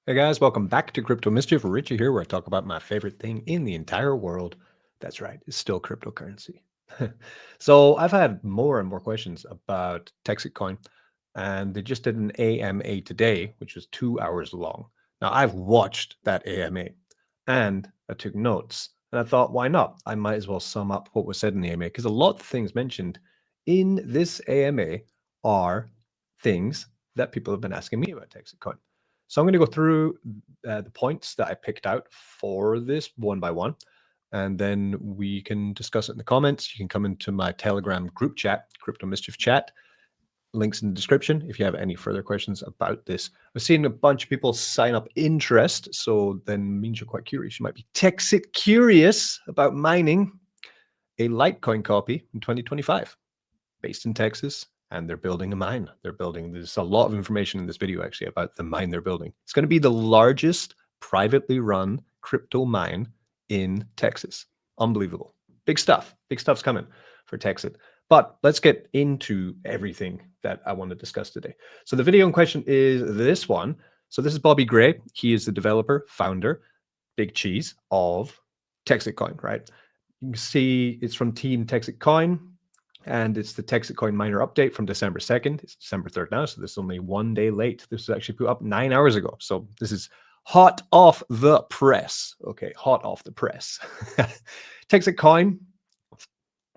Hey guys, welcome back to Crypto Mischief. Richie here, where I talk about my favorite thing in the entire world. That's right, it's still cryptocurrency. So I've had more and more questions about TexitCoin, and they just did an AMA today, which was 2 hours long. Now I've watched that AMA and I took notes, and I thought, why not? I might as well sum up what was said in the AMA because a lot of things mentioned in this AMA are things that people have been asking me about TexitCoin. So I'm going to go through the points that I picked out for this one by one, and then we can discuss it in the comments. You can come into my Telegram group chat, Crypto Mischief Chat. Links in the description if you have any further questions about this. I've seen a bunch of people sign up interest, so then means you're quite curious. You might be Texit curious about mining a Litecoin copy in 2025, based in Texas, and they're building a mine. There's a lot of information in this video actually about the mine they're building. It's going to be the largest privately run crypto mine in Texas. Unbelievable. Big stuff. Big stuff's coming for Texit. But let's get into everything that I want to discuss today. So the video in question is this one. So this is Bobby Gray. He is the developer, founder, big cheese of TexitCoin, right? You can see it's from Team TexitCoin, and it's the TexitCoin miner update from December 2nd. It's December 3rd now, so this is only 1 day late. This was actually put up 9 hours ago. So this is hot off the press. Okay, hot off the press. TexitCoin,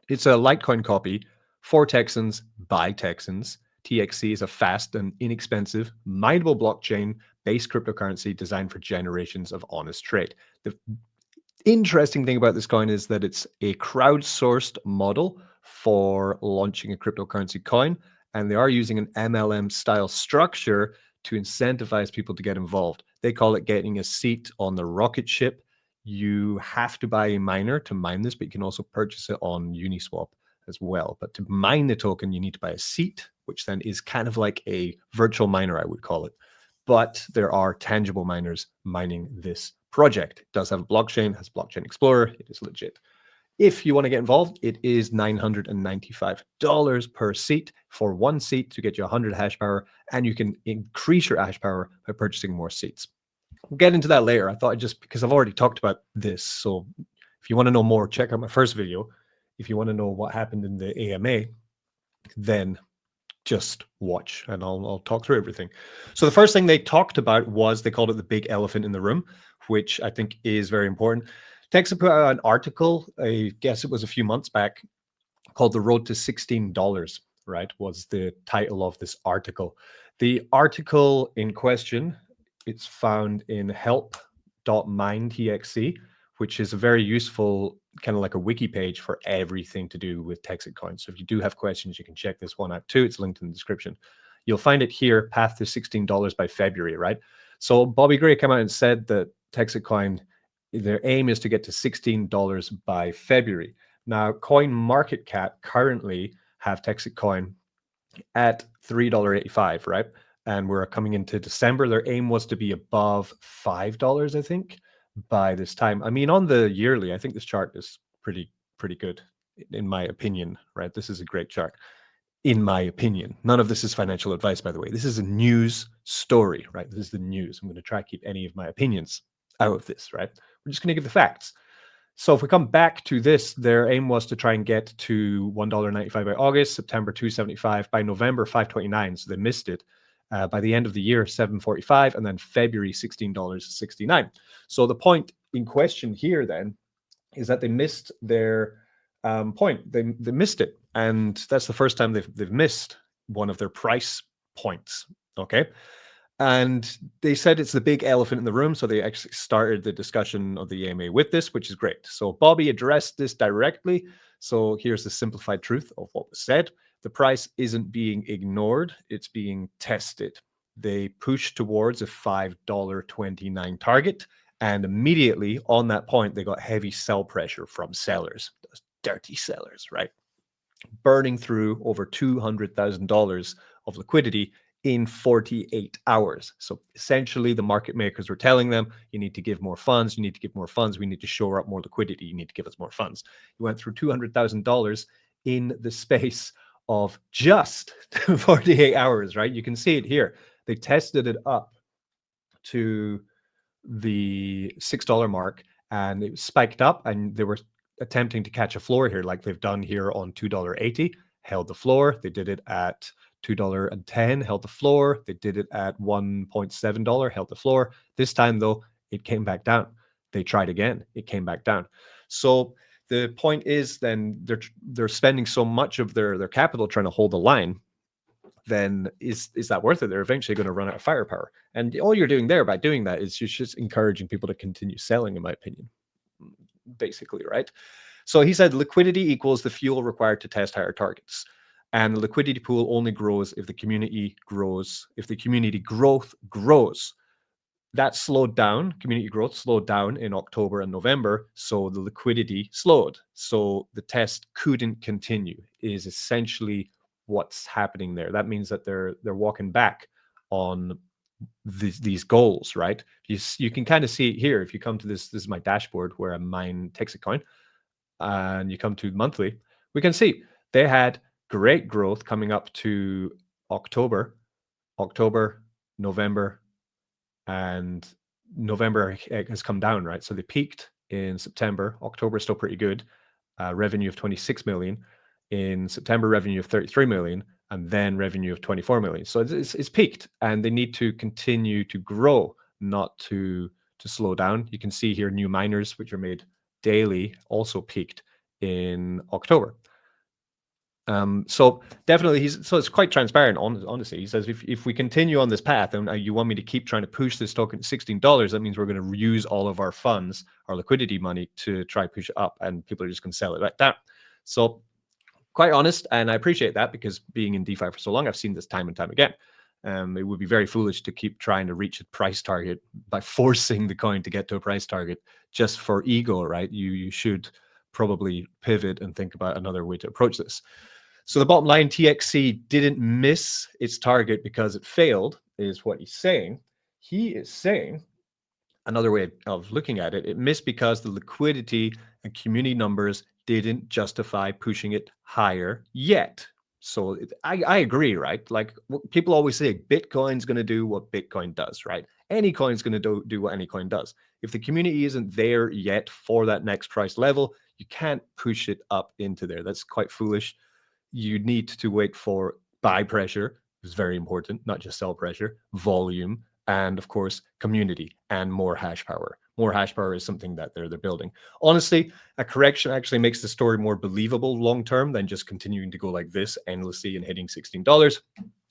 it's a Litecoin copy for Texans by Texans. TXC is a fast and inexpensive, minable blockchain-based cryptocurrency designed for generations of honest trade. The interesting thing about this coin is that it's a crowdsourced model for launching a cryptocurrency coin, and they are using an MLM style structure to incentivize people to get involved. They call it getting a seat on the rocket ship. You have to buy a miner to mine this, but you can also purchase it on Uniswap as well. But to mine the token, you need to buy a seat, which then is kind of like a virtual miner, I would call it. But there are tangible miners mining this project. It does have a blockchain, has Blockchain Explorer. It is legit. If you want to get involved, it is $995 per seat for one seat to get you 100 hash power, and you can increase your hash power by purchasing more seats. We'll get into that later. I thought because I've already talked about this. So if you want to know more, check out my first video. If you want to know what happened in the AMA, then just watch and I'll talk through everything. So the first thing they talked about was, they called it the big elephant in the room, which I think is very important. Texas put out an article, I guess it was a few months back, called The Road to $16, right, was the title of this article. The article in question, it's found in help.minetxc, which is a very useful kind of like a wiki page for everything to do with TexitCoin. So if you do have questions, you can check this one out too. It's linked in the description. You'll find it here, path to $16 by February, right? So Bobby Gray came out and said that TexitCoin, their aim is to get to $16 by February. Now, CoinMarketCap currently have TexitCoin at $3.85, right? And we're coming into December. Their aim was to be above $5, I think, by this time. I mean, on the yearly, I think this chart is pretty good, in my opinion, right? This is a great chart, in my opinion. None of this is financial advice, by the way. This is a news story, right? This is the news. I'm going to try to keep any of my opinions out of this, right? We're just going to give the facts. So if we come back to this, their aim was to try and get to $1.95 by August, September $2.75, by November $5.29. So they missed it. By the end of the year, $7.45, and then February $16.69. So the point in question here then is that they missed their point. They missed it, and that's the first time they've missed one of their price points. Okay. And they said it's the big elephant in the room. So they actually started the discussion of the AMA with this, which is great. So Bobby addressed this directly. So here's the simplified truth of what was said. The price isn't being ignored. It's being tested. They pushed towards a $5.29 target. And immediately on that point, they got heavy sell pressure from sellers, those dirty sellers, right? Burning through over $200,000 of liquidity in 48 hours. So essentially the market makers were telling them, you need to give more funds, you need to give more funds, we need to shore up more liquidity, you need to give us more funds. You went through $200,000 in the space of just 48 hours, right? You can see it here. They tested it up to the $6 mark, and it spiked up, and they were attempting to catch a floor here like they've done here on $2.80, held the floor. They did it at $2.10, held the floor. They did it at $1.7, held the floor. This time though, it came back down. They tried again, it came back down. So the point is, then they're spending so much of their capital trying to hold the line, then is that worth it? They're eventually going to run out of firepower. And all you're doing there by doing that is you're just encouraging people to continue selling, in my opinion, basically, right? So he said liquidity equals the fuel required to test higher targets. And the liquidity pool only grows if the community grows, if the community growth grows. That slowed down, community growth slowed down in October and November, so the liquidity slowed. So the test couldn't continue, is essentially what's happening there. That means that they're walking back on these goals, right? You can kind of see it here. If you come to this is my dashboard where I mine TexitCoin, and you come to monthly, we can see they had great growth coming up to October, November, and November has come down, right? So they peaked in September. October is still pretty good. Revenue of 26 million. In September, revenue of 33 million, and then revenue of 24 million. So it's peaked, and they need to continue to grow, not to slow down. You can see here new miners, which are made daily, also peaked in October. So definitely so it's quite transparent, honestly. He says, if we continue on this path and you want me to keep trying to push this token to $16, that means we're going to use all of our funds, our liquidity money, to try push it up, and people are just going to sell it back down. So quite honest, and I appreciate that, because being in DeFi for so long, I've seen this time and time again. It would be very foolish to keep trying to reach a price target by forcing the coin to get to a price target just for ego, right? You should probably pivot and think about another way to approach this. So the bottom line, TXC didn't miss its target because it failed, is what he's saying. He is saying, another way of looking at it, it missed because the liquidity and community numbers didn't justify pushing it higher yet. So I agree, right? Like people always say, Bitcoin's going to do what Bitcoin does, right? Any coin's going to do what any coin does. If the community isn't there yet for that next price level, you can't push it up into there. That's quite foolish. You need to wait for buy pressure, is very important, not just sell pressure, volume, and of course, community and more hash power. More hash power is something that they're building. Honestly, a correction actually makes the story more believable long term than just continuing to go like this endlessly and hitting $16.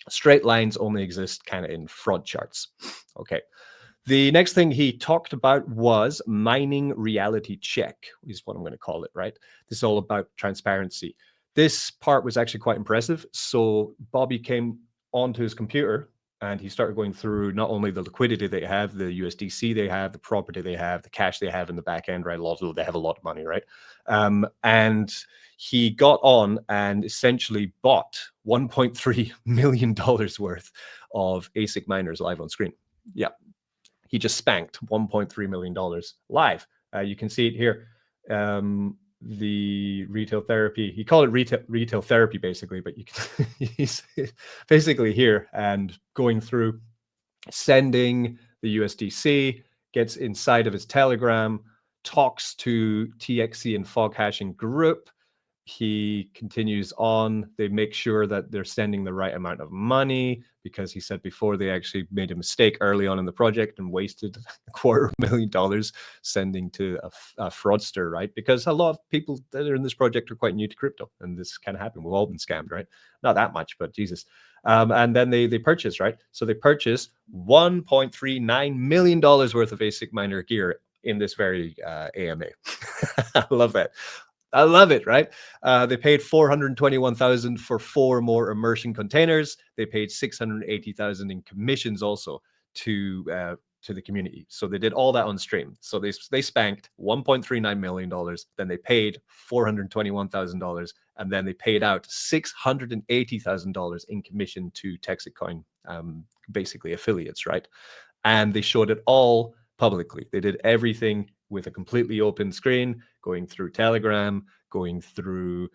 Straight lines only exist kind of in fraud charts. Okay. The next thing he talked about was mining reality check, is what I'm going to call it, right? This is all about transparency. This part was actually quite impressive. So Bobby came onto his computer and he started going through not only the liquidity they have, the USDC they have, the property they have, the cash they have in the back end, right? They have a lot of money, right? And he got on and essentially bought $1.3 million worth of ASIC miners live on screen. Yeah, he just spanked $1.3 million live. You can see it here. The retail therapy, he called it retail therapy basically, but you can he's basically here and going through, sending the USDC, gets inside of his Telegram, talks to TXC and Fog Hashing group. He continues on. They make sure that they're sending the right amount of money, because he said before they actually made a mistake early on in the project and wasted $250,000 sending to a fraudster, right? Because a lot of people that are in this project are quite new to crypto, and this can happen. We've all been scammed, right? Not that much, but Jesus. And then they purchase, right? So they purchase $1.39 million worth of ASIC miner gear in this very AMA. I love that. I love it, right? They paid $421,000 for 4 more immersion containers. They paid $680,000 in commissions also to the community. So they did all that on stream. So they spanked $1.39 million. Then they paid $421,000, and then they paid out $680,000 in commission to TexitCoin, basically affiliates, right? And they showed it all publicly. They did everything with a completely open screen, going through Telegram, going through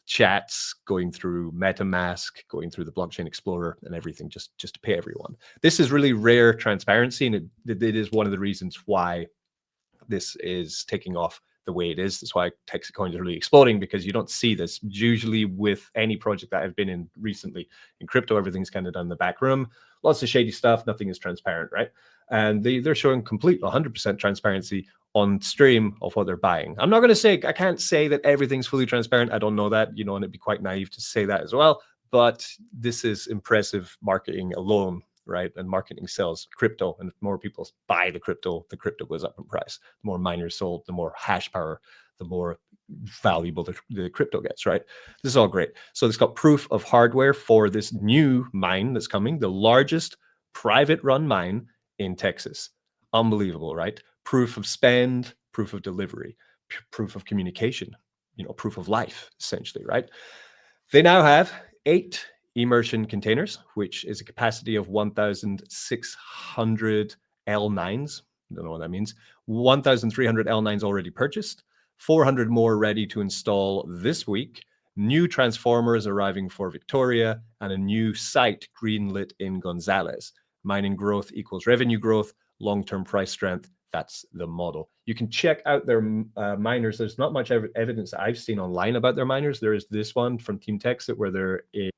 chats, going through MetaMask, going through the blockchain explorer and everything, just to pay everyone. This is really rare transparency, and it is one of the reasons why this is taking off the way it is. That's why TexitCoin is really exploding, because you don't see this usually with any project that I've been in recently. In crypto, everything's kind of done in the back room, lots of shady stuff, nothing is transparent, right? And they're showing complete 100% transparency on stream of what they're buying. I'm not going to say, I can't say that everything's fully transparent. I don't know that, and it'd be quite naive to say that as well. But this is impressive marketing alone, right? And marketing sells crypto, and if more people buy the crypto goes up in price. The more miners sold, the more hash power, the more valuable the crypto gets, right? This is all great. So it's got proof of hardware for this new mine that's coming, the largest private run mine in Texas. Unbelievable, right? Proof of spend, proof of delivery, proof of communication, proof of life, essentially, right? They now have 8 immersion containers, which is a capacity of 1,600 L9s. I don't know what that means. 1,300 L9s already purchased, 400 more ready to install this week. New transformers arriving for Victoria, and a new site greenlit in Gonzales. Mining growth equals revenue growth, long-term price strength. That's the model. You can check out their miners. There's not much evidence I've seen online about their miners. There is this one from Team Texit where there is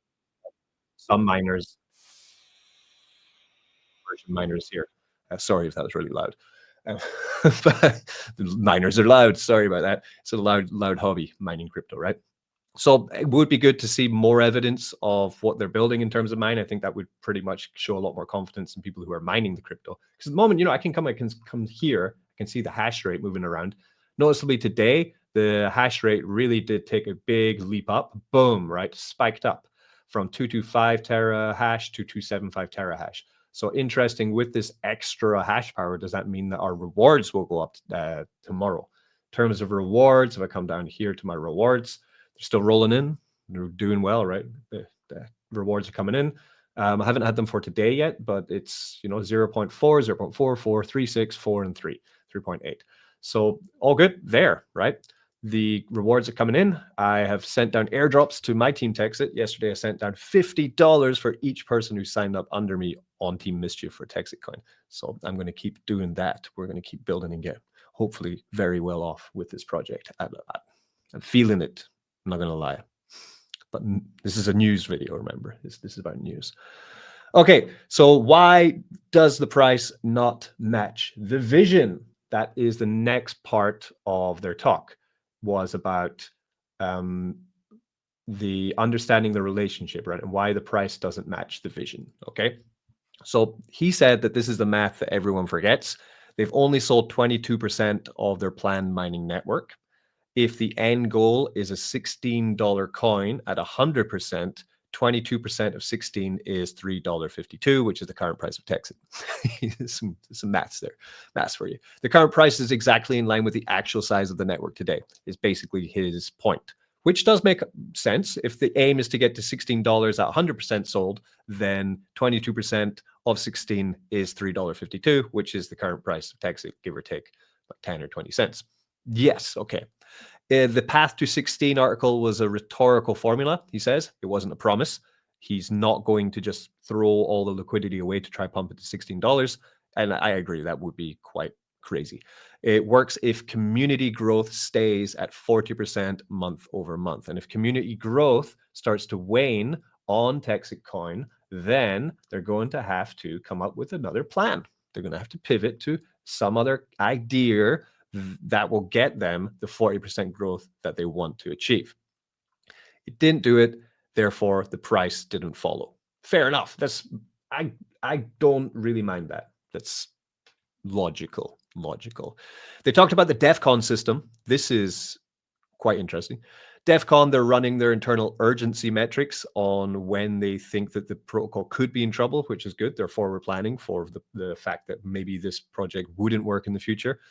some miners, version miners here. Sorry if that was really loud. But the miners are loud. Sorry about that. It's a loud hobby, mining crypto, right? So it would be good to see more evidence of what they're building in terms of mine. I think that would pretty much show a lot more confidence in people who are mining the crypto. Because at the moment, I can come here, I can see the hash rate moving around. Noticeably today, the hash rate really did take a big leap up. Boom, right? Spiked up from 225 terahash to 275 terahash. So interesting, with this extra hash power, does that mean that our rewards will go up tomorrow? In terms of rewards, if I come down here to my rewards, they're still rolling in. They're doing well, right? The rewards are coming in. I haven't had them for today yet, but it's 0.4, 0.44, 3.6, 4, and 3, 3.8. So all good there, right? The rewards are coming in. I have sent down airdrops to my team Texit. Yesterday, I sent down $50 for each person who signed up under me on Team Mischief for TexitCoin. So I'm going to keep doing that. We're going to keep building and get hopefully very well off with this project. I'm feeling it. I'm not going to lie. But this is a news video, remember. This is about news. Okay, so why does the price not match the vision? That is the next part of their talk, was about the understanding the relationship, right? And why the price doesn't match the vision, okay? So he said that this is the math that everyone forgets. They've only sold 22% of their planned mining network. If the end goal is a $16 coin at 100%, 22% of 16 is $3.52, which is the current price of Texit. some maths there, maths for you. The current price is exactly in line with the actual size of the network today, is basically his point, which does make sense. If the aim is to get to $16 at 100% sold, then 22% of 16 is $3.52, which is the current price of Texit, give or take like 10 or 20 cents. Yes, okay. The Path to 16 article was a rhetorical formula, he says. It wasn't a promise. He's not going to just throw all the liquidity away to try pump it to $16. And I agree, that would be quite crazy. It works if community growth stays at 40% month over month. And if community growth starts to wane on TexitCoin, then they're going to have to come up with another plan. They're going to have to pivot to some other idea that will get them the 40% growth that they want to achieve. It didn't do it, therefore the price didn't follow. Fair enough. I don't really mind that. That's logical. They talked about the DEFCON system. This is quite interesting. DEFCON, they're running their internal urgency metrics on when they think that the protocol could be in trouble, which is good. They're forward planning for the fact that maybe this project wouldn't work in the future.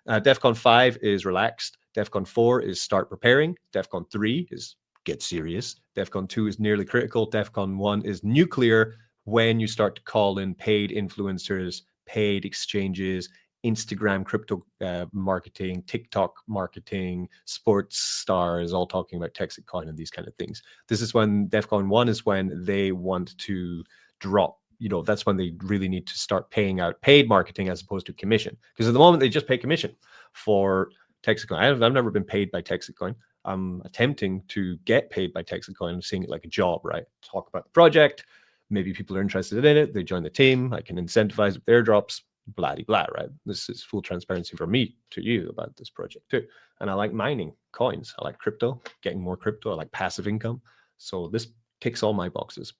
DEFCON 5 is relaxed. DEFCON 4 is start preparing. DEFCON 3 is get serious. DEFCON 2 is nearly critical. DEFCON 1 is nuclear, when you start to call in paid influencers, paid exchanges, Instagram crypto marketing, TikTok marketing, sports stars, all talking about TexitCoin and these kind of things. This is when DEFCON 1 is when they want to drop. That's when they really need to start paying out paid marketing as opposed to commission. Because at the moment, they just pay commission for TexitCoin. I've never been paid by TexitCoin. I'm attempting to get paid by TexitCoin. I'm seeing it like a job, right? Talk about the project. Maybe people are interested in it. They join the team. I can incentivize with airdrops, blah, blah, right? This is full transparency from me to you about this project too. And I like mining coins. I like crypto, getting more crypto. I like passive income. So this ticks all my boxes.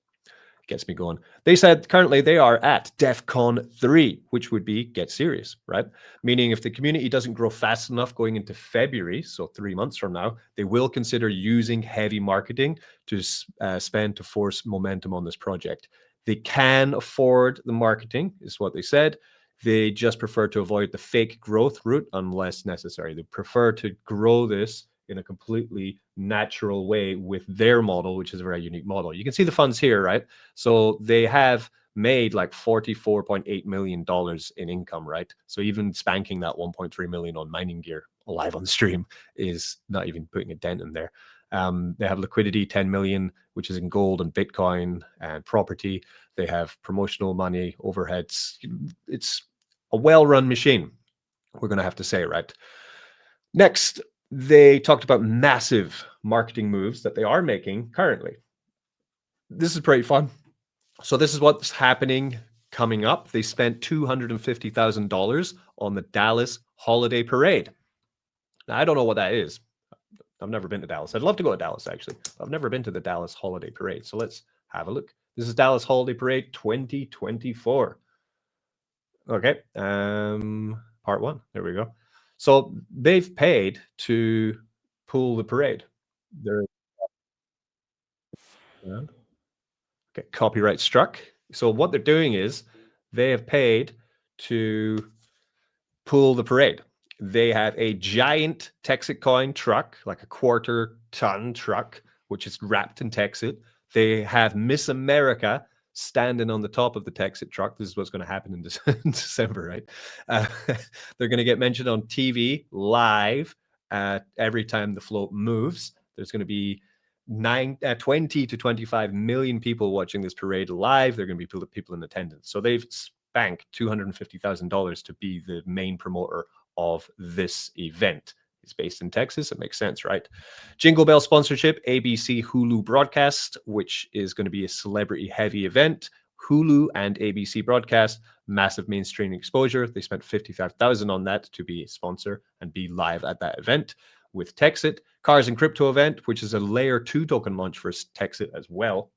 Gets me going. They said currently they are at DEFCON 3, which would be get serious, right? Meaning if the community doesn't grow fast enough going into February, so 3 months from now, they will consider using heavy marketing to spend to force momentum on this project. They can afford the marketing, is what they said. They just prefer to avoid the fake growth route unless necessary. They prefer to grow this in a completely natural way with their model, which is a very unique model. You can see the funds here, right? So they have made like $44.8 million in income, right? So even spanking that 1.3 million on mining gear live on stream is not even putting a dent in there. They have liquidity, 10 million, which is in gold and Bitcoin and property. They have promotional money, overheads. It's a well-run machine, we're going to have to say, right? Next, they talked about massive marketing moves that they are making currently. This is pretty fun. So this is what's happening coming up. They spent $250,000 on the Dallas Holiday Parade. Now, I don't know what that is. I've never been to Dallas. I'd love to go to Dallas, actually. I've never been to the Dallas Holiday Parade. So let's have a look. This is Dallas Holiday Parade 2024. Okay. Part 1. There we go. So they've paid to pull the parade. They're get copyright struck. So what they're doing is they have paid to pull the parade. They have a giant TexitCoin truck, like a 1/4 ton truck, which is wrapped in Texit. They have Miss America standing on the top of the Texit truck. This is what's going to happen in December, right? They're going to get mentioned on TV live every time the float moves. There's going to be 20 to 25 million people watching this parade live. They're going to be people in attendance. So they've spanked $250,000 to be the main promoter of this event. It's based in Texas. It makes sense, right? Jingle Bell sponsorship, ABC Hulu broadcast, which is going to be a celebrity-heavy event. Hulu and ABC broadcast, massive mainstream exposure. They spent $55,000 on that to be a sponsor and be live at that event. With Texit, Cars and Crypto event, which is a layer 2 token launch for Texit as well,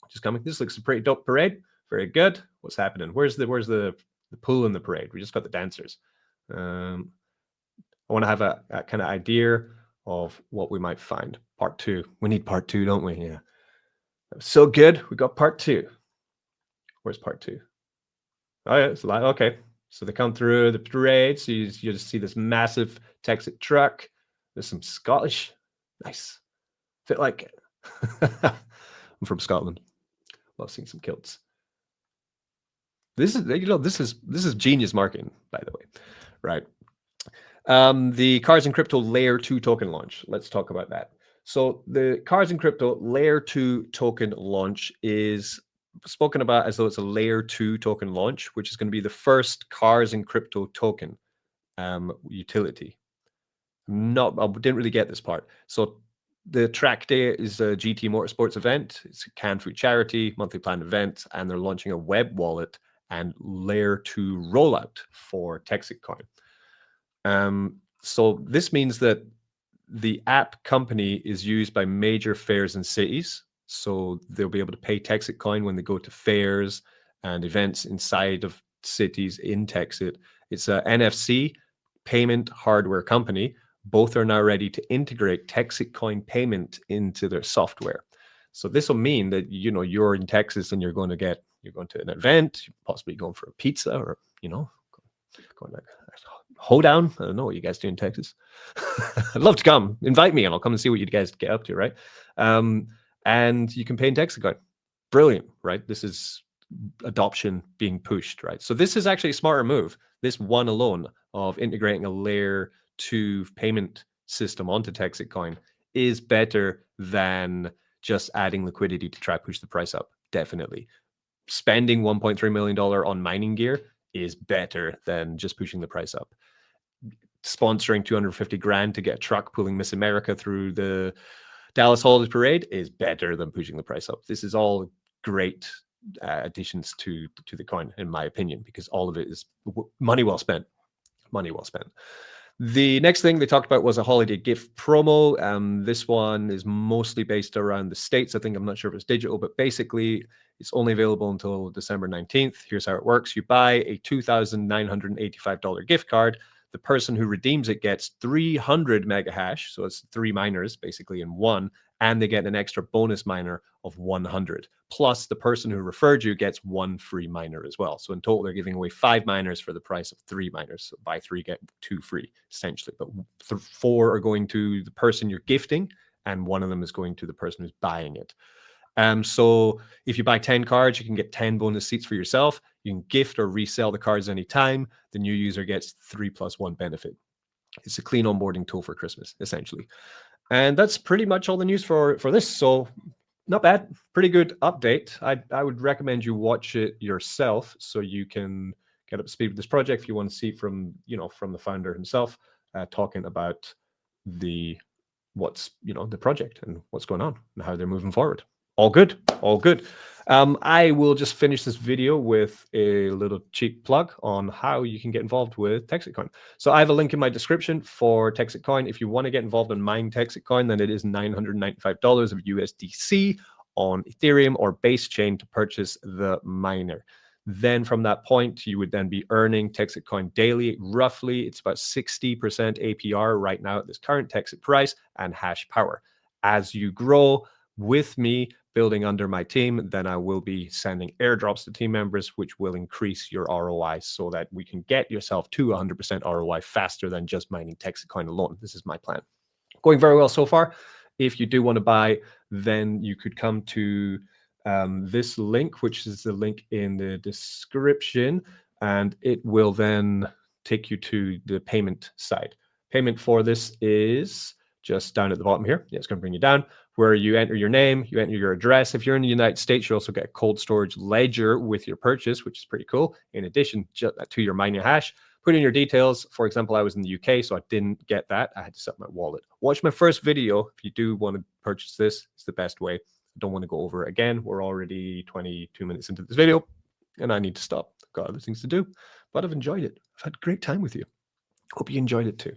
which is coming. This looks a pretty dope parade. Very good. What's happening? Where's the pool in the parade? We just got the dancers. I want to have a kind of idea of what we might find. Part 2. We need part 2, don't we? Yeah. That was so good. We got part 2. Where's part 2? Oh, yeah. It's like, okay. So they come through the parade. So you just see this massive Texit truck. There's some Scottish. Nice. Fit like it. I'm from Scotland. Love seeing some kilts. This is genius marketing, by the way, right? The Cars and Crypto Layer 2 token launch. Let's talk about that. So the Cars and Crypto Layer 2 token launch is spoken about as though it's a Layer 2 token launch, which is going to be the first Cars and Crypto token utility. I didn't really get this part. So the Trackday is a GT Motorsports event. It's a canned food charity, monthly planned event, and they're launching a web wallet and Layer 2 rollout for TexitCoin. So this means that the app company is used by major fairs and cities. So they'll be able to pay TexitCoin when they go to fairs and events inside of cities in Texit. It's a NFC payment hardware company. Both are now ready to integrate TexitCoin payment into their software. So this will mean that you're in Texas and you're going to an event, possibly going for a pizza or going like hoedown. I don't know what you guys do in Texas. I'd love to come. Invite me and I'll come and see what you guys get up to, right? And you can pay in TexitCoin. Brilliant, right? This is adoption being pushed, right? So this is actually a smarter move. This one alone of integrating a layer 2 payment system onto TexitCoin is better than just adding liquidity to try push the price up. Definitely. Spending $1.3 million on mining gear is better than just pushing the price up. Sponsoring 250 grand to get a truck pulling Miss America through the Dallas Holiday Parade is better than pushing the price up. This is all great additions to the coin, in my opinion, because all of it is money well spent. Money well spent. The next thing they talked about was a holiday gift promo. This one is mostly based around the States. I think, I'm not sure if it's digital, but basically it's only available until December 19th. Here's how it works. You buy a $2,985 gift card. The person who redeems it gets 300 mega hash. So it's 3 miners basically in one. And they get an extra bonus miner of 100. Plus, the person who referred you gets 1 free miner as well. So in total, they're giving away 5 miners for the price of 3 miners. So buy 3, get 2 free, essentially. But 4 are going to the person you're gifting, and 1 of them is going to the person who's buying it. So if you buy 10 cards, you can get 10 bonus seats for yourself. You can gift or resell the cards anytime. The new user gets 3+1 benefit. It's a clean onboarding tool for Christmas, essentially. And that's pretty much all the news for this. So not bad, pretty good update. I would recommend you watch it yourself so you can get up to speed with this project if you want to see from the founder himself talking about the project and what's going on and how they're moving forward. All good, all good. I will just finish this video with a little cheap plug on how you can get involved with TexitCoin. So I have a link in my description for TexitCoin. If you want to get involved in mining TexitCoin, then it is $995 of USDC on Ethereum or base chain to purchase the miner. Then from that point, you would then be earning TexitCoin daily. Roughly, it's about 60% APR right now at this current Texit price and hash power. As you grow with me building under my team, then I will be sending airdrops to team members, which will increase your ROI so that we can get yourself to 100% ROI faster than just mining TexitCoin alone. This is my plan. Going very well so far. If you do want to buy, then you could come to this link, which is the link in the description, and it will then take you to the payment side. Payment for this is just down at the bottom here. Yeah, it's going to bring you down where you enter your name, you enter your address. If you're in the United States, you also get a cold storage ledger with your purchase, which is pretty cool. In addition to your mining hash, put in your details. For example, I was in the UK, so I didn't get that. I had to set up my wallet. Watch my first video if you do want to purchase this. It's the best way. I don't want to go over it again. We're already 22 minutes into this video, and I need to stop. I've got other things to do, but I've enjoyed it. I've had a great time with you. Hope you enjoyed it too.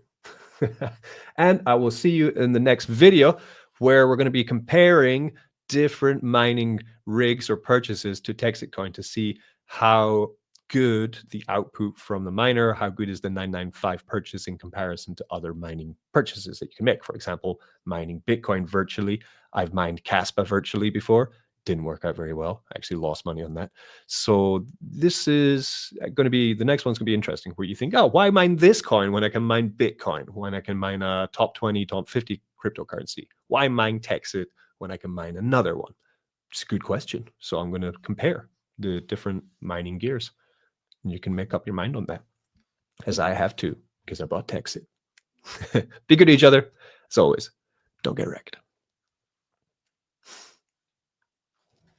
And I will see you in the next video where we're going to be comparing different mining rigs or purchases to TexitCoin to see how good the output from the miner, how good is the 995 purchase in comparison to other mining purchases that you can make. For example, mining Bitcoin virtually. I've mined Caspa virtually before. Didn't work out very well. I actually lost money on that. So this is going to be, the next one's going to be interesting where you think, oh, why mine this coin when I can mine Bitcoin, when I can mine a top 20, top 50 cryptocurrency? Why mine Texit when I can mine another one? It's a good question. So I'm going to compare the different mining gears. And you can make up your mind on that, as I have to, because I bought Texit. Be good to each other. As always, don't get wrecked.